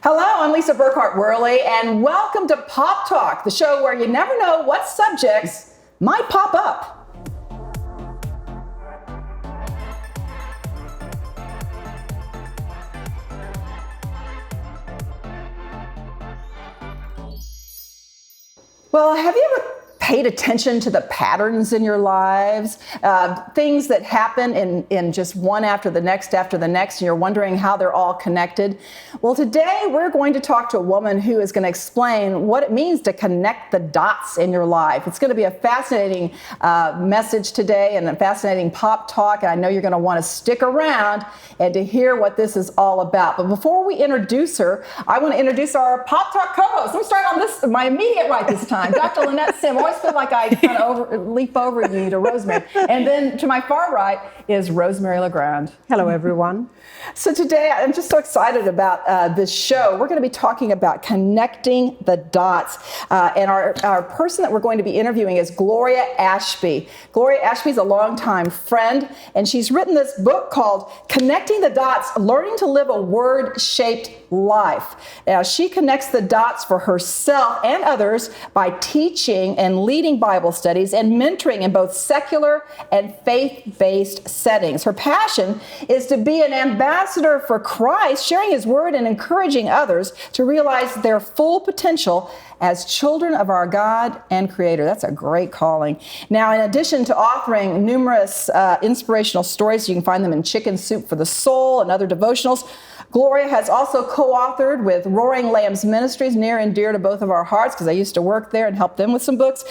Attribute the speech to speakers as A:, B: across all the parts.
A: Hello, I'm Lisa Burkhart-Worley, and welcome to Pop Talk, the show where you never know what subjects might pop up. Well, have you ever paid attention to the patterns in your lives, things that happen in just one after the next, and you're wondering how they're all connected? Well, today we're going to talk to a woman who is going to explain what it means to connect the dots in your life. It's going to be a fascinating message today and a fascinating pop talk, and I know you're going to want to stick around and to hear what this is all about. But before we introduce her, I want to introduce our Pop Talk co-host. Let me start on this, my immediate right this time, Dr. Lynette Sim. I always feel like I kind of leap over you to Rosemary. And then to my far right is Rosemary LeGrand.
B: Hello, everyone.
A: So today, I'm just so excited about this show. We're going to be talking about connecting the dots. And our person that we're going to be interviewing is Gloria Ashby. Gloria Ashby is a longtime friend, and she's written this book called Connecting the Dots, Learning to Live a Word-Shaped Life. Now, she connects the dots for herself and others by teaching and leading Bible studies and mentoring in both secular and faith-based settings. Her passion is to be an ambassador for Christ, sharing his word and encouraging others to realize their full potential as children of our God and Creator. That's a great calling. Now, in addition to authoring numerous inspirational stories, you can find them in Chicken Soup for the Soul and other devotionals, Gloria has also co-authored with Roaring Lambs Ministries, near and dear to both of our hearts, because I used to work there and help them with some books.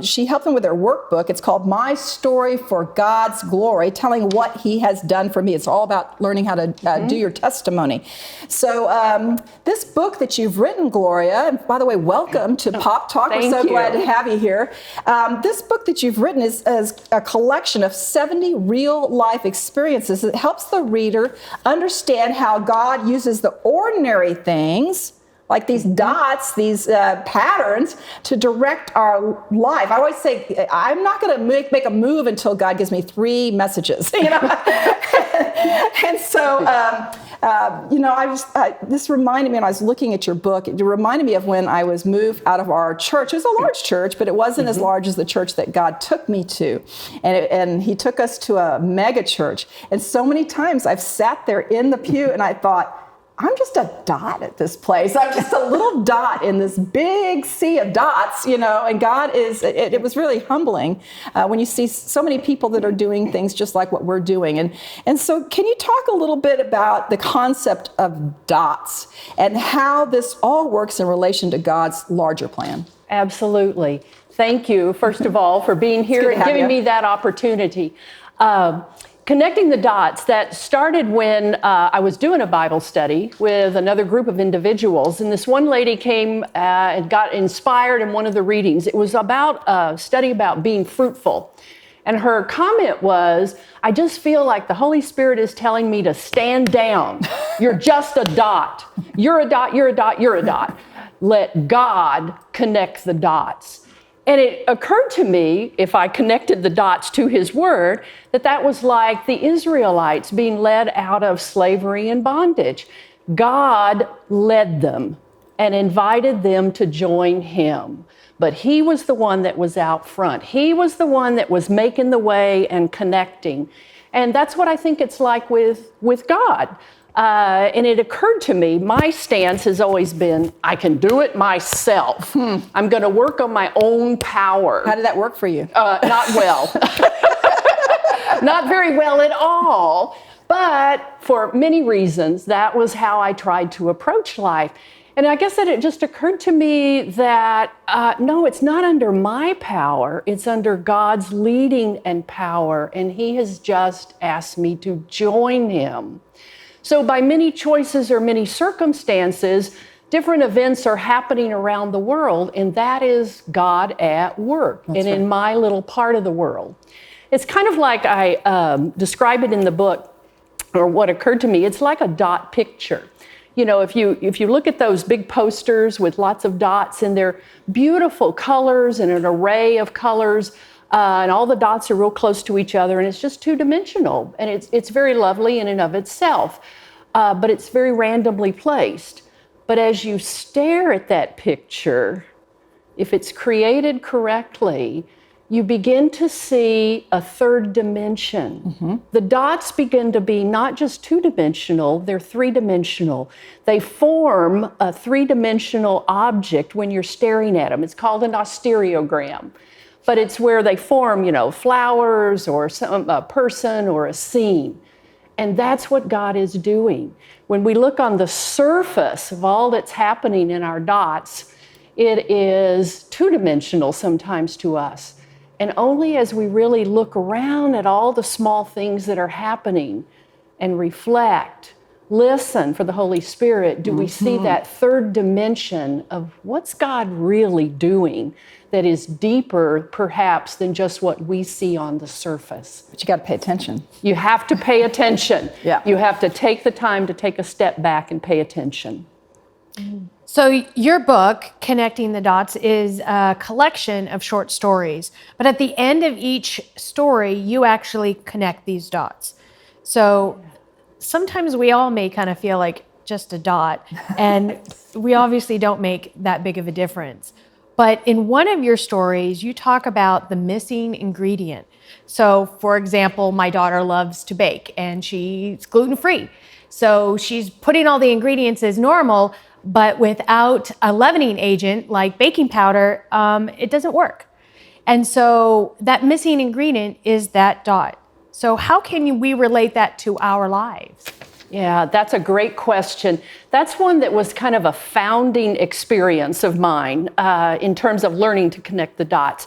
A: She helped them with their workbook. It's called My Story for God's Glory, telling what he has done for me. It's all about learning how to do your testimony. So this book that you've written, Gloria, and by the way, welcome to Pop Talk. We're so glad to have you here. This book that you've written is a collection of 70 real-life experiences that helps the reader understand how God uses the ordinary things, like these dots, these patterns, to direct our life. I always say, I'm not going to make a move until God gives me 3 messages, you know? And so, this reminded me, when I was looking at your book, it reminded me of when I was moved out of our church. It was a large church, but it wasn't as large as the church that God took me to. And he took us to a mega church. And so many times I've sat there in the pew and I thought, I'm just a dot at this place. I'm just a little dot in this big sea of dots, you know, and God is, it was really humbling when you see so many people that are doing things just like what we're doing. And so can you talk a little bit about the concept of dots and how this all works in relation to God's larger plan?
B: Absolutely. Thank you, first of all, for being here and giving me that opportunity. Connecting the dots, that started when I was doing a Bible study with another group of individuals, and this one lady came and got inspired in one of the readings. It was about a study about being fruitful. And her comment was, I just feel like the Holy Spirit is telling me to stand down. You're just a dot. You're a dot, you're a dot, you're a dot. Let God connect the dots. And it occurred to me, if I connected the dots to his word, that was like the Israelites being led out of slavery and bondage. God led them and invited them to join him. But he was the one that was out front. He was the one that was making the way and connecting. And that's what I think it's like with God. And it occurred to me, my stance has always been, I can do it myself. I'm going to work on my own power.
A: How did that work for you?
B: Not well. Not very well at all. But for many reasons, that was how I tried to approach life. And I guess that it just occurred to me that, no, it's not under my power. It's under God's leading and power. And he has just asked me to join him. So by many choices or many circumstances, different events are happening around the world, and that is God at work in my little part of the world. It's kind of like I describe it in the book, or what occurred to me, it's like a dot picture. You know, if you look at those big posters with lots of dots, and they're beautiful colors and an array of colors, and all the dots are real close to each other, and it's just two-dimensional, and it's very lovely in and of itself, but it's very randomly placed. But as you stare at that picture, if it's created correctly, you begin to see a third dimension. Mm-hmm. The dots begin to be not just two-dimensional, they're three-dimensional. They form a three-dimensional object when you're staring at them. It's called an ostereogram. But it's where they form, flowers or a person or a scene. And that's what God is doing. When we look on the surface of all that's happening in our dots, it is two-dimensional sometimes to us. And only as we really look around at all the small things that are happening and reflect, listen for the Holy Spirit, do we see that third dimension of what's God really doing that is deeper, perhaps, than just what we see on the surface.
A: But you got to pay attention.
B: You have to pay attention.
A: Yeah.
B: You have to take the time to take a step back and pay attention.
C: So your book, Connecting the Dots, is a collection of short stories. But at the end of each story, you actually connect these dots. So sometimes we all may kind of feel like just a dot, and we obviously don't make that big of a difference. But in one of your stories, you talk about the missing ingredient. So, for example, my daughter loves to bake, and she's gluten-free. So she's putting all the ingredients as normal, but without a leavening agent like baking powder, it doesn't work. And so that missing ingredient is that dot. So how can we relate that to our lives?
B: Yeah, that's a great question. That's one that was kind of a founding experience of mine in terms of learning to connect the dots.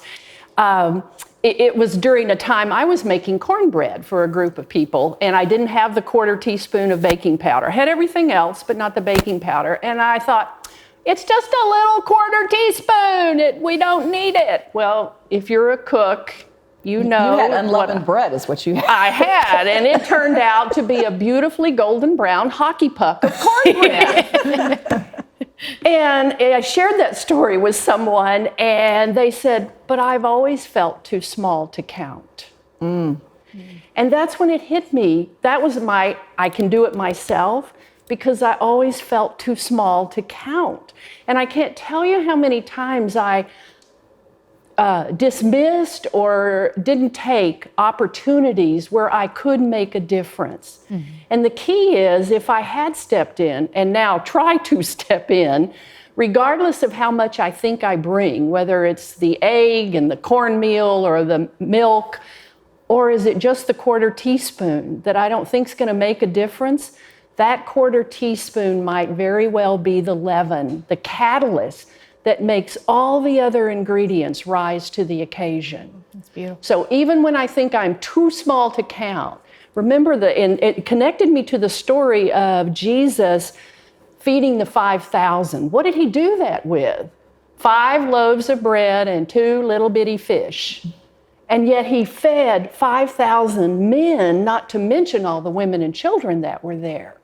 B: It was during a time I was making cornbread for a group of people, and I didn't have the 1/4 teaspoon of baking powder. I had everything else, but not the baking powder. And I thought, it's just a little 1/4 teaspoon. We don't need it. Well, if you're a cook, you know.
A: You had unleavened bread is what you had.
B: I had, and it turned out to be a beautifully golden brown hockey puck of cornbread. And I shared that story with someone, and they said, but I've always felt too small to count. And that's when it hit me. That was I can do it myself, because I always felt too small to count. And I can't tell you how many times I dismissed or didn't take opportunities where I could make a difference. Mm-hmm. And the key is, if I had stepped in and now try to step in, regardless of how much I think I bring, whether it's the egg and the cornmeal or the milk, or is it just the 1/4 teaspoon that I don't think is going to make a difference, that 1/4 teaspoon might very well be the leaven, the catalyst that makes all the other ingredients rise to the occasion.
C: That's beautiful.
B: So even when I think I'm too small to count, remember it connected me to the story of Jesus feeding the 5,000. What did he do that with? 5 loaves of bread and 2 little bitty fish. And yet he fed 5,000 men, not to mention all the women and children that were there.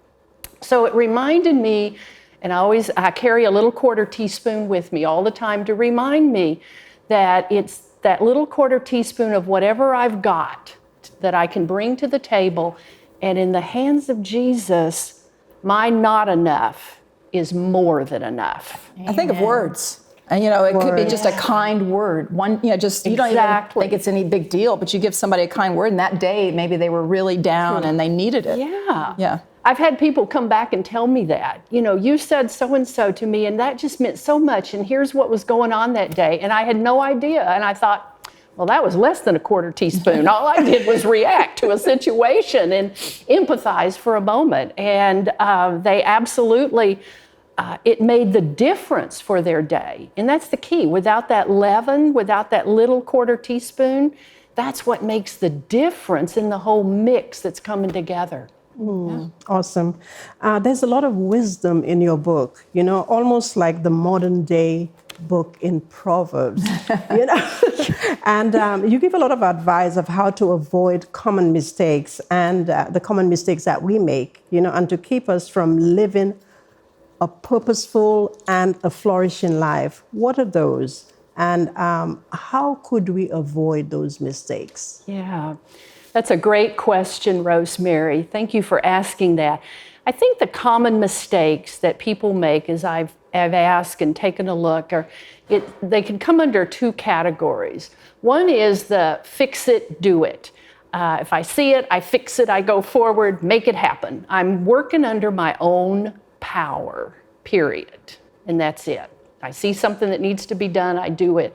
B: So it reminded me, and I carry a little 1/4 teaspoon with me all the time to remind me that it's that little 1/4 teaspoon of whatever I've got that I can bring to the table. And in the hands of Jesus, my not enough is more than enough.
A: I think of words. And it could be just a kind word. One, just you don't even think it's any big deal, but you give somebody a kind word, and that day maybe they were really down and they needed it.
B: Yeah. I've had people come back and tell me that. You said so-and-so to me, and that just meant so much, and here's what was going on that day. And I had no idea. And I thought, well, that was less than a 1/4 teaspoon. All I did was react to a situation and empathize for a moment. And they absolutely, it made the difference for their day. And that's the key. Without that leaven, without that little 1/4 teaspoon, that's what makes the difference in the whole mix that's coming together.
D: Awesome. There's a lot of wisdom in your book, almost like the modern day book in Proverbs, And you give a lot of advice of how to avoid common mistakes and the common mistakes that we make, and to keep us from living a purposeful and a flourishing life. What are those? And how could we avoid those mistakes?
B: Yeah. That's a great question, Rosemary. Thank you for asking that. I think the common mistakes that people make, as I've asked and taken a look, they can come under two categories. One is the fix it, do it. If I see it, I fix it, I go forward, make it happen. I'm working under my own power, period. And that's it. I see something that needs to be done, I do it.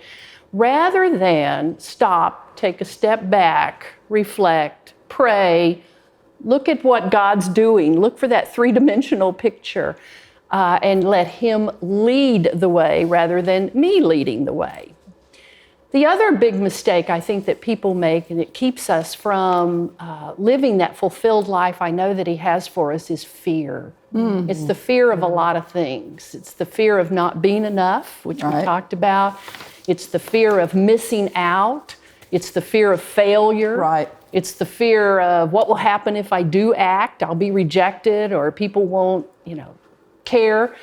B: Rather than stop, take a step back, reflect, pray, look at what God's doing, look for that three-dimensional picture, and let Him lead the way rather than me leading the way. The other big mistake I think that people make, and it keeps us from living that fulfilled life I know that He has for us, is fear. Mm-hmm. It's the fear of a lot of things. It's the fear of not being enough, which we talked about. It's the fear of missing out. It's the fear of failure.
A: Right.
B: It's the fear of what will happen if I do act. I'll be rejected, or people won't, care.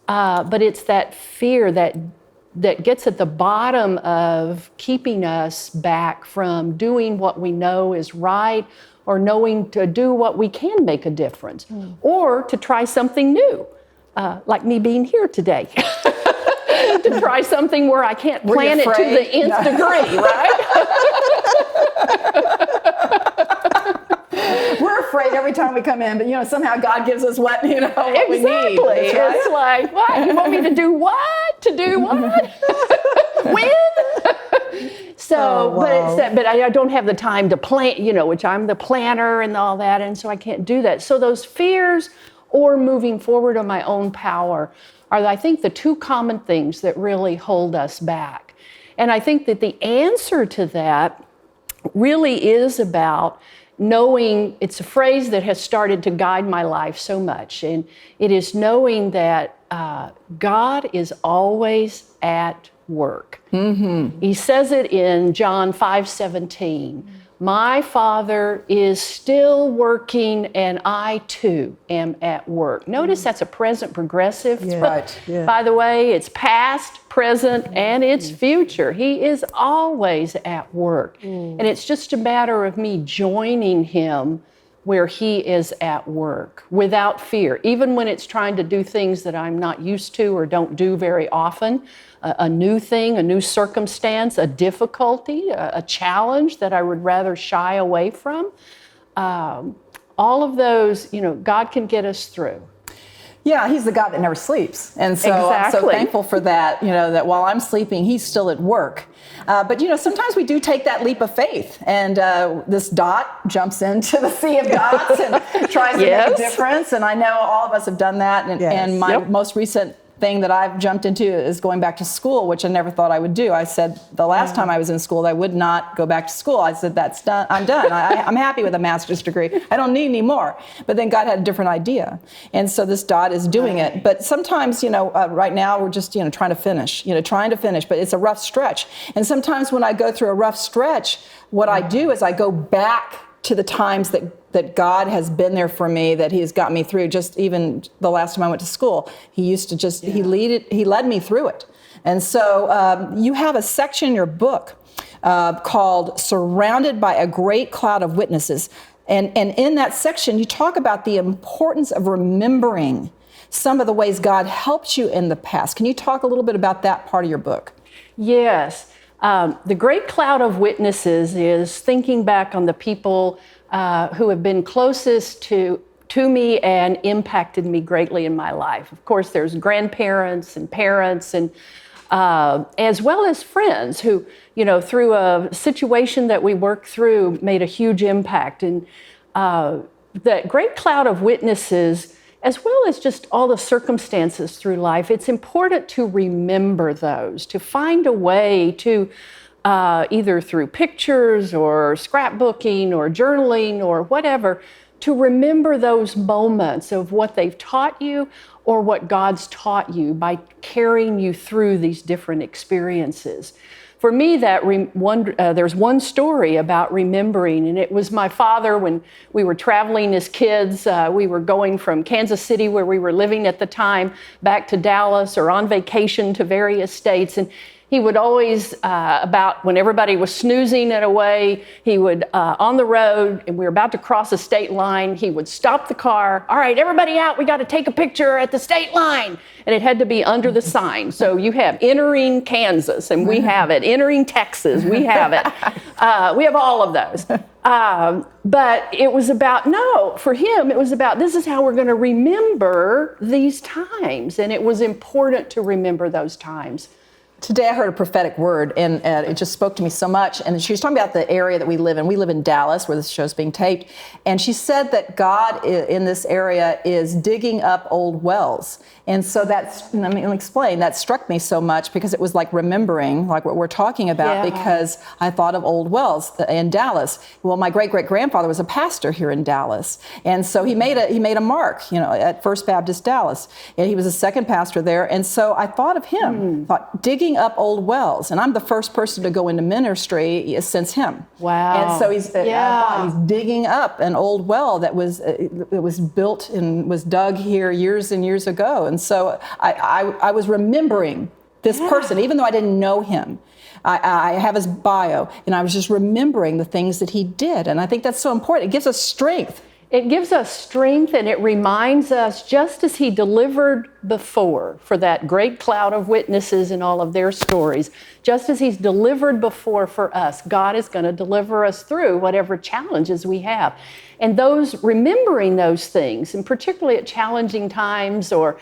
B: But it's that fear that gets at the bottom of keeping us back from doing what we know is right, or knowing to do what we can make a difference, or to try something new, like me being here today. To try something where I can't plan it to the nth degree, right?
A: We're afraid every time we come in, but somehow God gives us what we need. That's right.
B: It's like, what? You want me to do what? To do what? When? So, but I don't have the time to plan, which I'm the planner and all that, and so I can't do that. So those fears or moving forward on my own power are, I think, the two common things that really hold us back. And I think that the answer to that really is about knowing, it's a phrase that has started to guide my life so much, and it is knowing that God is always at work. Mm-hmm. He says it in John 5:17. My Father is still working, and I too am at work. Notice that's a present progressive.
A: Yeah. Right. Yeah.
B: By the way, it's past, present, and it's future. He is always at work. And it's just a matter of me joining Him where He is at work without fear, even when it's trying to do things that I'm not used to or don't do very often. A new thing, a new circumstance, a difficulty, a challenge that I would rather shy away from. All of those, God can get us through.
A: Yeah, He's the God that never sleeps. And so I'm so thankful for that, that while I'm sleeping, He's still at work. But sometimes we do take that leap of faith, and this dot jumps into the sea of dots and tries to make a difference. And I know all of us have done that. And my most recent thing that I've jumped into is going back to school, which I never thought I would do. I said the last time I was in school, I would not go back to school. I said, that's done. I'm done. I'm happy with a master's degree. I don't need any more. But then God had a different idea. And so this dot is doing it. But sometimes, right now we're just, trying to finish, but it's a rough stretch. And sometimes when I go through a rough stretch, what I do is I go back to the times that God has been there for me, that He has got me through. Just even the last time I went to school, He used to just, He led me through it. And so you have a section in your book called Surrounded by a Great Cloud of Witnesses. And in that section, you talk about the importance of remembering some of the ways God helped you in the past. Can you talk a little bit about that part of your book?
B: Yes. The Great Cloud of Witnesses is thinking back on the people who have been closest to me and impacted me greatly in my life. Of course, there's grandparents and parents, and as well as friends who, through a situation that we worked through, made a huge impact. And that Great Cloud of Witnesses, as well as just all the circumstances through life, it's important to remember those, to find a way to, either through pictures or scrapbooking or journaling or whatever, to remember those moments of what they've taught you or what God's taught you by carrying you through these different experiences. For me, there's one story about remembering, and it was my father when we were traveling as kids. We were going from Kansas City, where we were living at the time, back to Dallas or on vacation to various states. And he would always, about when everybody was snoozing it away, he would, on the road, and we were about to cross a state line, he would stop the car. All right, everybody out, we got to take a picture at the state line. And it had to be under the sign. So you have entering Kansas, and we have it. Entering Texas, we have it. We have all of those. But it was about, no, for him, it was about, this is how we're going to remember these times. And it was important to remember those times.
A: Today I heard a prophetic word, and it just spoke to me so much. And she was talking about the area that we live in. We live in Dallas, where this show's being taped. And she said that God in this area is digging up old wells. And so let me explain, that struck me so much because it was like remembering, like what we're talking about, because I thought of old wells in Dallas. Well, my great-great-grandfather was a pastor here in Dallas. And so he made a mark, at First Baptist Dallas. And he was a second pastor there. And so I thought of him, thought digging up old wells. And I'm the first person to go into ministry since him.
B: Wow.
A: And so he's digging up an old well that was built and was dug here years and years ago. And so I was remembering this person, even though I didn't know him. I have his bio, and I was just remembering the things that he did. And I think that's so important. It gives us strength.
B: It gives us strength, and it reminds us, just as he delivered before for that great cloud of witnesses and all of their stories, just as he's delivered before for us, God is going to deliver us through whatever challenges we have. And remembering those things, and particularly at challenging times or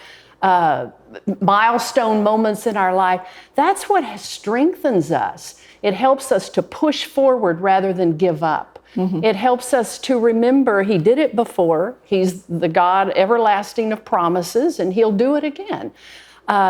B: milestone moments in our life, that's what strengthens us. It helps us to push forward rather than give up. Mm-hmm. It helps us to remember he did it before. He's the God everlasting of promises, and he'll do it again,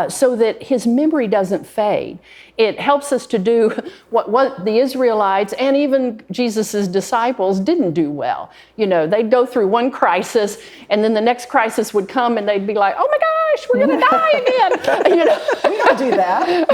B: so that his memory doesn't fade. It helps us to do what the Israelites and even Jesus's disciples didn't do well. They'd go through one crisis, and then the next crisis would come, and they'd be like, "Oh my gosh, we're going to die again."
A: We don't do that.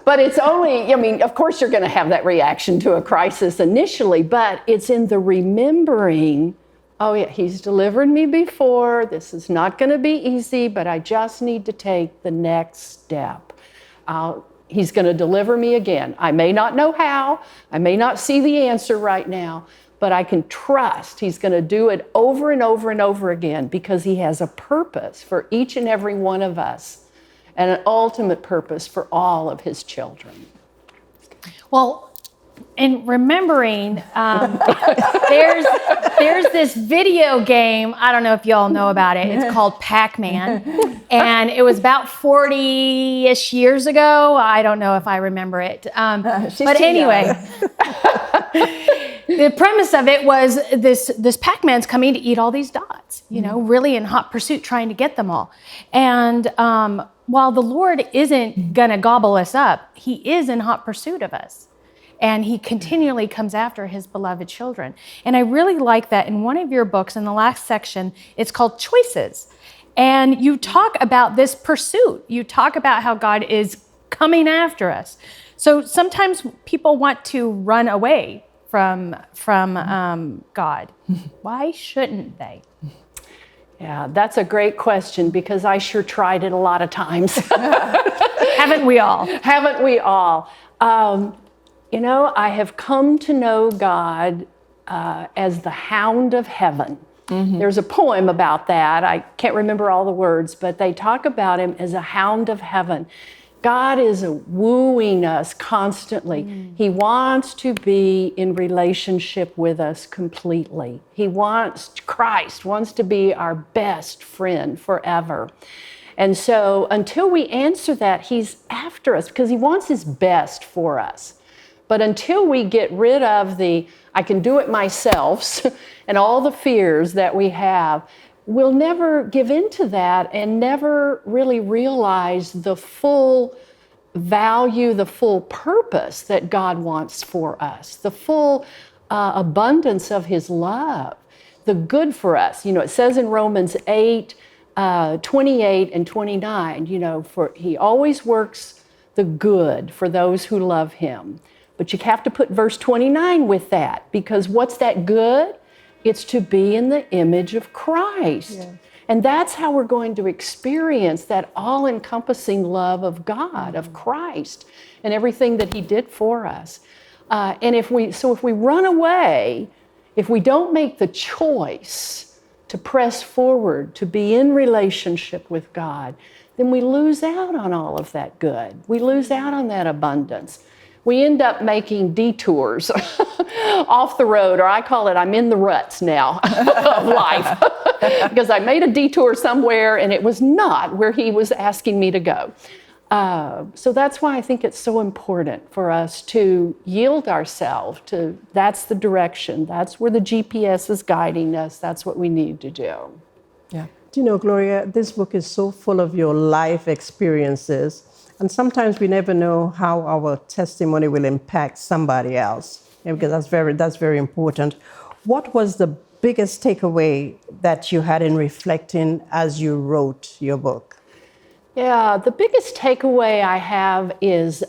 B: But it's only, of course you're going to have that reaction to a crisis initially, but it's in the remembering, oh yeah, he's delivered me before, this is not going to be easy, but I just need to take the next step. He's going to deliver me again. I may not know how, I may not see the answer right now, but I can trust he's going to do it over and over and over again, because he has a purpose for each and every one of us, and an ultimate purpose for all of his children.
C: Well, in remembering, there's this video game, I don't know if y'all know about it, it's called Pacman, and it was about 40-ish years ago. I don't know if I remember it. But anyway, the premise of it was this Pac-Man's coming to eat all these dots, really in hot pursuit, trying to get them all. And while the Lord isn't going to gobble us up, he is in hot pursuit of us. And he continually comes after his beloved children. And I really like that in one of your books, in the last section, it's called Choices. And you talk about this pursuit. You talk about how God is coming after us. So sometimes people want to run away from God. Why shouldn't they?
B: Yeah, that's a great question, because I sure tried it a lot of times.
C: Haven't we all?
B: Haven't we all? I have come to know God as the hound of heaven. Mm-hmm. There's a poem about that. I can't remember all the words, but they talk about him as a hound of heaven. God is wooing us constantly. Mm. He wants to be in relationship with us completely. Christ wants to be our best friend forever. And so until we answer that, he's after us because he wants his best for us. But until we get rid of I can do it myself and all the fears that we have, we'll never give into that and never really realize the full value, the full purpose that God wants for us, the full abundance of his love, the good for us. It says in Romans 8, 28 and 29, for he always works the good for those who love him. But you have to put verse 29 with that, because what's that good? It's to be in the image of Christ. Yeah. And that's how we're going to experience that all-encompassing love of God, of Christ, and everything that he did for us. And if we run away, if we don't make the choice to press forward, to be in relationship with God, then we lose out on all of that good. We lose out on that abundance. We end up making detours off the road, or I call it, I'm in the ruts now of life, because I made a detour somewhere and it was not where he was asking me to go. So that's why I think it's so important for us to yield ourselves to, that's the direction, that's where the GPS is guiding us, that's what we need to do.
A: Yeah.
D: Do you know, Gloria, this book is so full of your life experiences, and sometimes we never know how our testimony will impact somebody else, because that's very important. What was the biggest takeaway that you had in reflecting as you wrote your book?
B: Yeah, the biggest takeaway I have is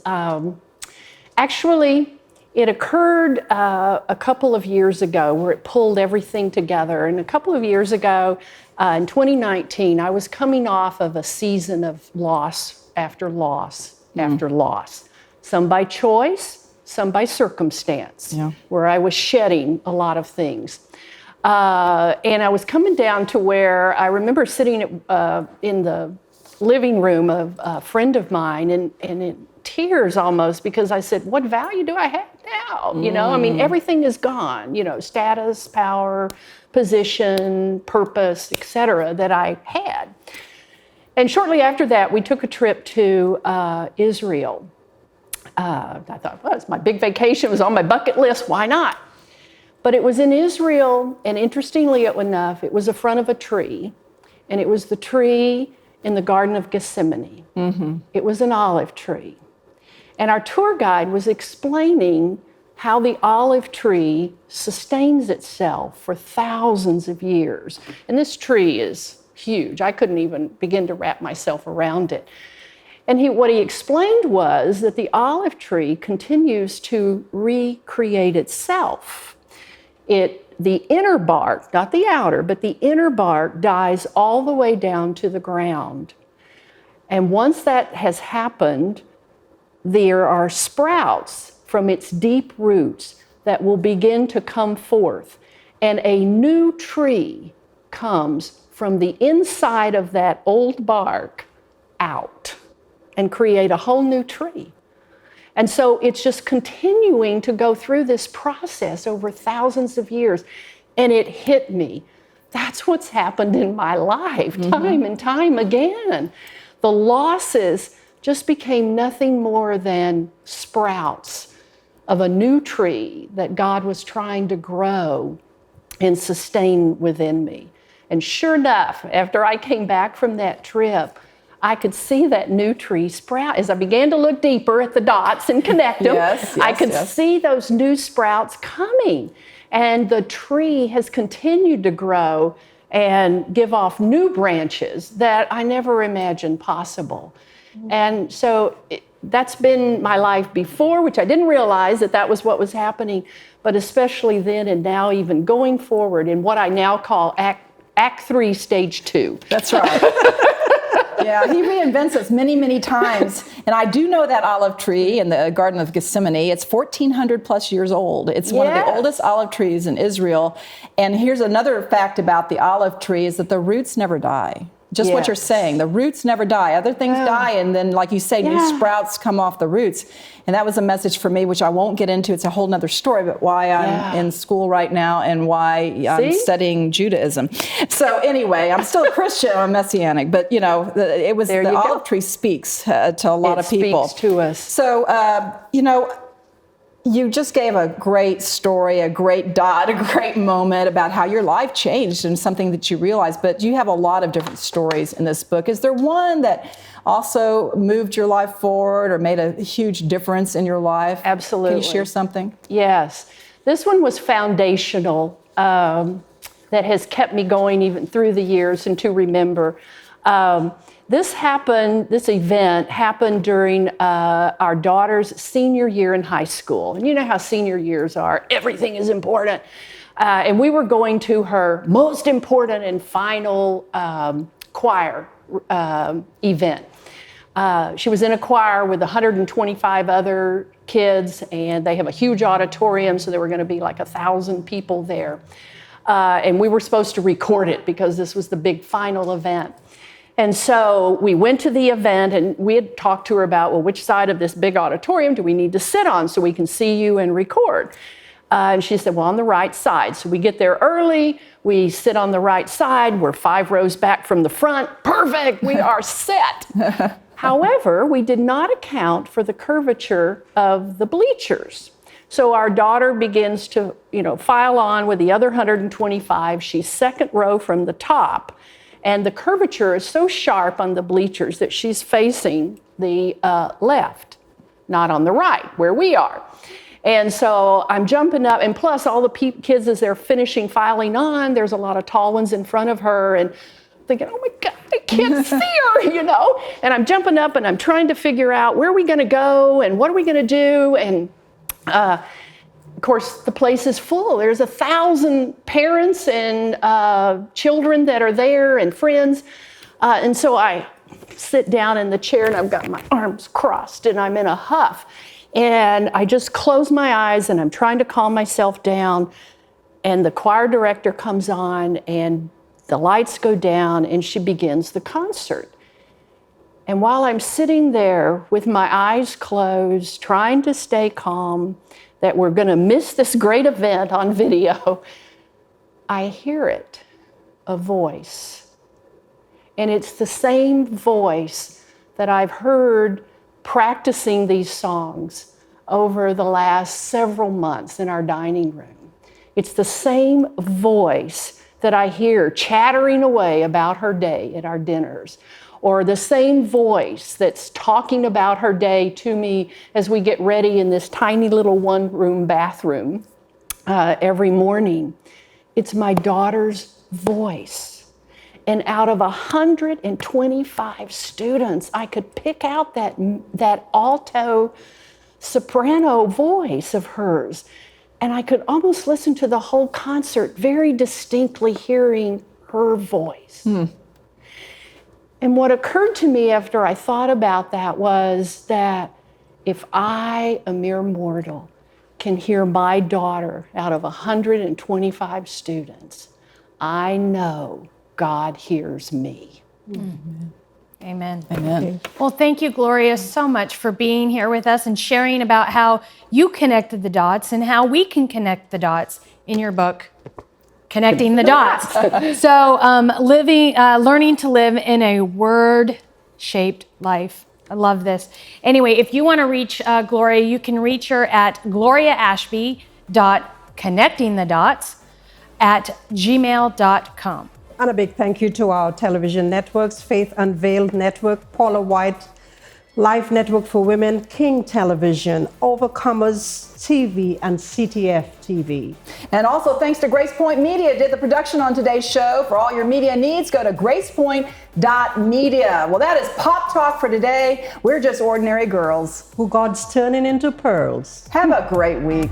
B: actually it occurred a couple of years ago where it pulled everything together. And a couple of years ago, in 2019, I was coming off of a season of loss after loss after loss. Some by choice, some by circumstance, where I was shedding a lot of things. And I was coming down to where I remember sitting in the living room of a friend of mine and in tears almost, because I said, what value do I have now? You know, I mean, everything is gone, you know, status, power, position, purpose, etc., that I had. And shortly after that, we took a trip to Israel. I thought, well, it's my big vacation, it was on my bucket list, why not? But it was in Israel, and interestingly enough, it was in front of a tree, and it was the tree in the Garden of Gethsemane. It was an olive tree. And our tour guide was explaining how the olive tree sustains itself for thousands of years. And this tree is huge. I couldn't even begin to wrap myself around it. And what he explained was that the olive tree continues to recreate itself. The inner bark, not the outer, but the inner bark dies all the way down to the ground. And once that has happened, there are sprouts from its deep roots that will begin to come forth. And a new tree comes from the inside of that old bark out and create a whole new tree. And so it's just continuing to go through this process over thousands of years. And it hit me. That's what's happened in my life, time and time again. The losses just became nothing more than sprouts of a new tree that God was trying to grow and sustain within me. And sure enough, after I came back from that trip, I could see that new tree sprout. As I began to look deeper at the dots and connect them, I could see those new sprouts coming. And the tree has continued to grow and give off new branches that I never imagined possible. And so that's been my life before, which I didn't realize that was what was happening, but especially then and now, even going forward in what I now call Act 3, Stage 2.
A: That's right. Yeah, he reinvents us many, many times. And I do know that olive tree in the Garden of Gethsemane. It's 1,400 plus years old. It's one of the oldest olive trees in Israel. And here's another fact about the olive tree is that the roots never die. Just what you're saying. The roots never die. Other things die, and then, like you say, new sprouts come off the roots. And that was a message for me, which I won't get into. It's a whole nother story, but why I'm in school right now and why I'm studying Judaism. So anyway, I'm still a Christian. I'm Messianic. But, you know, it was the olive tree speaks to a lot of people.
B: It speaks to us.
A: So, you know, you just gave a great story, a great dot, a great moment about how your life changed and something that you realized, but you have a lot of different stories in this book. Is there one that also moved your life forward or made a huge difference in your life?
B: Absolutely.
A: Can you share something? Yes.
B: This one was foundational, that has kept me going even through the years and to remember. This event happened during our daughter's senior year in high school. And you know how senior years are. Everything is important. And we were going to her most important and final choir event. She was in a choir with 125 other kids, and they have a huge auditorium, so there were going to be like 1,000 people there. And we were supposed to record it because this was the big final event. And so we went to the event, and we had talked to her about, well, which side of this big auditorium do we need to sit on so we can see you and record? And she said, well, on the right side. So we get there early, we sit on the right side, we're 5 rows back from the front. Perfect, we are set. However, we did not account for the curvature of the bleachers. So our daughter begins to, file on with the other 125. She's second row from the top. And the curvature is so sharp on the bleachers that she's facing the left, not on the right, where we are. And so I'm jumping up, and plus all the kids, as they're finishing filing on, there's a lot of tall ones in front of her, and thinking, oh my God, I can't see her, And I'm jumping up, and I'm trying to figure out where are we going to go, and what are we going to do, and of course, the place is full. There's 1,000 parents and children that are there and friends. And so I sit down in the chair, and I've got my arms crossed, and I'm in a huff. And I just close my eyes, and I'm trying to calm myself down. And the choir director comes on, and the lights go down, and she begins the concert. And while I'm sitting there with my eyes closed, trying to stay calm, that we're going to miss this great event on video, I hear it, a voice. And it's the same voice that I've heard practicing these songs over the last several months in our dining room. It's the same voice that I hear chattering away about her day at our dinners, or the same voice that's talking about her day to me as we get ready in this tiny little one-room bathroom every morning. It's my daughter's voice. And out of 125 students, I could pick out that alto soprano voice of hers. And I could almost listen to the whole concert very distinctly hearing her voice. And what occurred to me after I thought about that was that if I, a mere mortal, can hear my daughter out of 125 students, I know God hears me.
C: Amen. Amen.
A: Amen.
C: Well, thank you, Gloria, so much for being here with us and sharing about how you connected the dots and how we can connect the dots in your book, Connecting the Dots. So, learning to live in a word-shaped life. I love this. Anyway, if you want to reach Gloria, you can reach her at gloriaashby.connectingthedots@gmail.com.
D: And a big thank you to our television networks, Faith Unveiled Network, Paula White, Life Network for Women, King Television, Overcomers TV, and CTF TV.
A: And also thanks to Grace Point Media, did the production on today's show. For all your media needs, go to gracepoint.media. Well, that is Pop Talk for today. We're just ordinary girls
D: Who God's turning into pearls.
A: Have a great week.